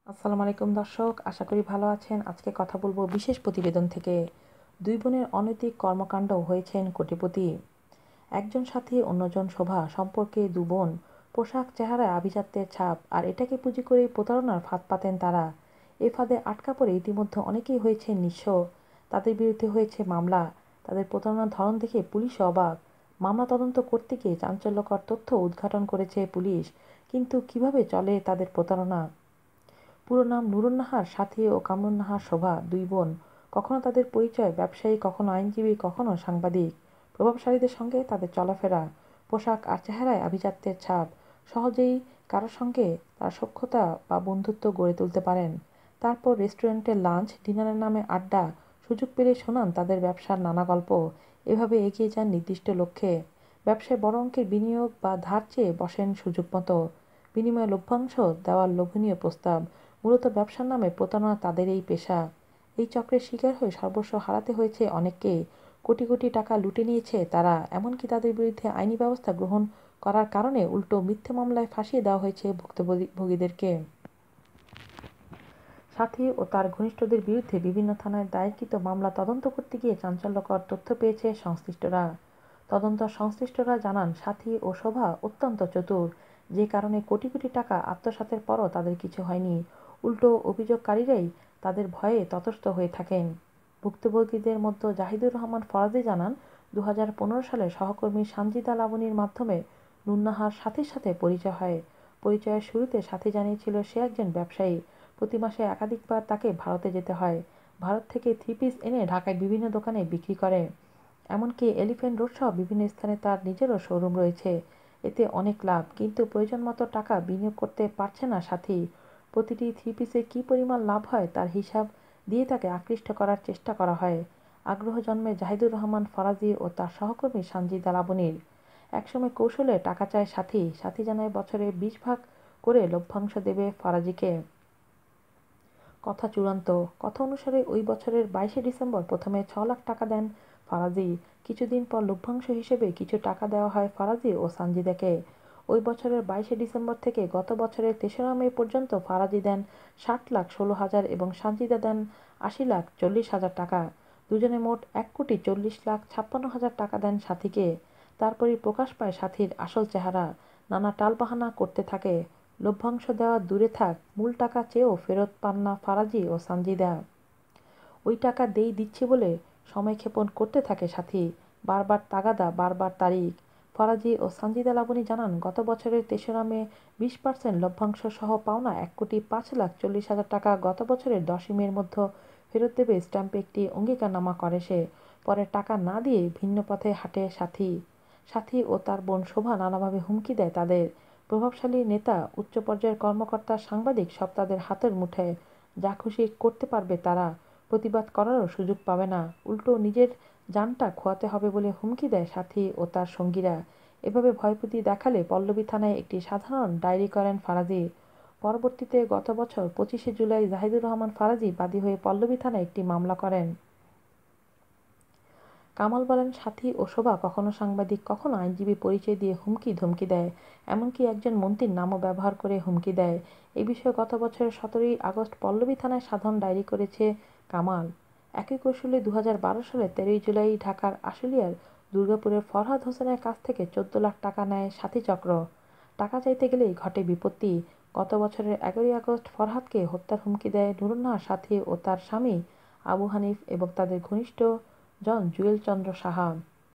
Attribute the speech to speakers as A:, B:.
A: আসসালামু আলাইকুম দর্শক, আশা করি ভালো আছেন। আজকে কথা বলবো বিশেষ প্রতিবেদন থেকে। দুই বোনের অনৈতিক কর্মকাণ্ড হয়েছেন কোটিপতি। একজন সাথী, অন্যজন শোভা, সম্পর্কে দু বোন, পোশাক, চেহারায় আভিজাত্যের ছাপ, আর এটাকে পুঁজি করেই প্রতারণার ফাঁদ পাতেন তারা। এ ফাঁদে আটকা পড়ে ইতিমধ্যে অনেকেই হয়েছে নিঃস্ব। তাদের বিরুদ্ধে হয়েছে মামলা। তাদের প্রতারণার ধরন দেখে পুলিশ অবাক। মামলা তদন্ত করতে গিয়ে চাঞ্চল্যকর তথ্য উদ্ঘাটন করেছে পুলিশ। কিন্তু কিভাবে চলে তাদের প্রতারণা? পুরো নাম নুরুন নাহার সাথী ও কামরুন নাহার শোভা, দুই বোন। কখনো তাদের পরিচয় ব্যবসায়ী, কখনো আইনজীবী, কখনো সাংবাদিক। প্রভাবশালীদের সঙ্গে তাদের চলাফেরা, পোশাক আর চেহারায় আভিজাত্যের ছাপ। সহজেই কারোর সঙ্গে তার সখ্যতা বা বন্ধুত্ব গড়ে তুলতে পারেন। তারপর রেস্টুরেন্টে লাঞ্চ, ডিনারের নামে আড্ডা। সুযোগ পেলে শোনান তাদের ব্যবসার নানা গল্প। এভাবে এগিয়ে যান নির্দিষ্ট লক্ষ্যে। ব্যবসায় বড় অঙ্কের বিনিয়োগ বা ধার চেয়ে বসেন সুযোগ মতো। বিনিময়ে লভ্যাংশ দেওয়ার লোভনীয় প্রস্তাব। মূলত ব্যবসার নামে প্রতারণা তাদের এই পেশা। এই চক্রের শিকার হয়ে সর্বস্ব হারাতে হয়েছে অনেককে। কোটি কোটি টাকা লুটে নিয়েছে তারা। এমনকি তাদের বিরুদ্ধে আইনি ব্যবস্থা গ্রহণ করার কারণে উল্টো মিথ্যে মামলায় ফাঁসিয়ে দেওয়া হয়েছে ভুক্তভোগীদেরকে। সাথী ও তার ঘনিষ্ঠদের বিরুদ্ধে বিভিন্ন থানায় দায়েরকৃত মামলা তদন্ত করতে গিয়ে চাঞ্চল্যকর তথ্য পেয়েছে সংশ্লিষ্টরা। সংশ্লিষ্টরা জানান, সাথী ও শোভা অত্যন্ত চতুর, যে কারণে কোটি কোটি টাকা আত্মসাতের পরও তাদের কিছু হয়নি। উল্টো অভিযোগকারীরাই তাদের ভয়ে ততস্থ হয়ে থাকেন। ভুক্তভোগীদের মধ্যে জাহিদুর রহমান ফরাজি জানান, 2015 সালে সহকর্মী সানজিদা লাবণীর মাধ্যমে নুর নাহার সাথীর সাথে পরিচয় হয়। পরিচয়ের শুরুতে সাথী জানিয়েছিল সে একজন ব্যবসায়ী। প্রতি মাসে একাধিকবার তাকে ভারতে যেতে হয়। ভারত থেকে থ্রি পিস এনে ঢাকায় বিভিন্ন দোকানে বিক্রি করে। এমনকি এলিফ্যান্ট রোড সহ বিভিন্ন স্থানে তার নিজেরও শোরুম রয়েছে। এতে অনেক লাভ, কিন্তু প্রয়োজন মতো টাকা বিনিয়োগ করতে পারছে না সাথী। প্রতিটি থ্রি পিসে কী পরিমাণ লাভ হয় তার হিসাব দিয়ে তাকে আকৃষ্ট করার চেষ্টা করা হয়। আগ্রহ জন্মে জাহিদুর রহমান ফরাজি ও তার সহকর্মী সানজিদা লাবণীর। একসময় কৌশলে টাকা চায় সাথী। সাথী জানায় বছরে 20 ভাগ করে লভ্যাংশ দেবে ফরাজিকে। কথা চূড়ান্ত। কথা অনুসারে ওই বছরের 22শে ডিসেম্বর প্রথমে 6 লাখ টাকা দেন ফরাজি। কিছুদিন পর লভ্যাংশ হিসেবে কিছু টাকা দেওয়া হয় ফরাজি ও সানজিদাকে। ওই বছরের 22শে ডিসেম্বর থেকে গত বছরের 3রা মে পর্যন্ত ফরাজি দেন 60,16,000 এবং সানজিদা দেন 80,40,000 টাকা। দুজনে মোট 1,40,56,000 টাকা দেন সাথীকে। তারপরই প্রকাশ পায় সাথীর আসল চেহারা। নানা টালবাহানা করতে থাকে। লভ্যাংশ দেওয়া দূরে থাক, মূল টাকা চেয়েও ফেরত পান না ফরাজি ও সানজিদা। ওই টাকা দিচ্ছি বলে সময়ক্ষেপণ করতে থাকে সাথী। বারবার তাগাদা, বারবার তারিখ। ফরাজি ও সানজিদা লাবণী জানান, গত বছরের 3রা মে 20% লভ্যাংশ সহ পাওনা 1,05,40,000 টাকা গত বছরের 10ই মের মধ্যে ফেরত দেবে স্ট্যাম্পে একটি অঙ্গীকারনামা করে সে। পরে টাকা না দিয়ে ভিন্ন পথে হাঁটে সাথী। সাথী ও তার বোন শোভা নানাভাবে হুমকি দেয় তাদের। প্রভাবশালী নেতা, উচ্চ পর্যায়ের কর্মকর্তা, সাংবাদিক সব তাদের হাতের মুঠোয়। যা খুশি করতে পারবে তারা। প্রতিবাদ করারও সুযোগ পাবে না। উল্টো নিজের জানটা খোয়াতে হবে বলে হুমকি দেয় সাথী ও তার সঙ্গীরা। এভাবে ভয়ভীতি দেখালে পল্লবী থানায় একটি সাধারণ ডায়েরি করেন ফরাজি। পরবর্তীতে গত বছর 25শে জুলাই জাহিদুর রহমান ফরাজি বাদী হয়ে পল্লবী থানায় একটি মামলা করেন। কামাল বলেন, সাথী ও শোভা কখনো সাংবাদিক, কখনো আইনজীবী পরিচয় দিয়ে হুমকি ধমকি দেয়। এমনকি একজন মন্ত্রীর নামও ব্যবহার করে হুমকি দেয়। এ বিষয়ে গত বছরের 17ই আগস্ট পল্লবী থানায় সাধারণ ডায়েরি করেছে কামাল। একই কৌশলে 2012 সালের 13ই জুলাই ঢাকার আশুলিয়ার দুর্গাপুরের ফরহাদ হোসেনের কাছ থেকে 14 লাখ টাকা নেয় সাথী চক্র। টাকা চাইতে গেলেই ঘটে বিপত্তি। গত বছরের 11ই আগস্ট ফরহাদকে হত্যার হুমকি দেয় নুরুন নাহার সাথী ও তার স্বামী আবু হানিফ এবং তাদের ঘনিষ্ঠ জন জুয়েল চন্দ্র সাহা।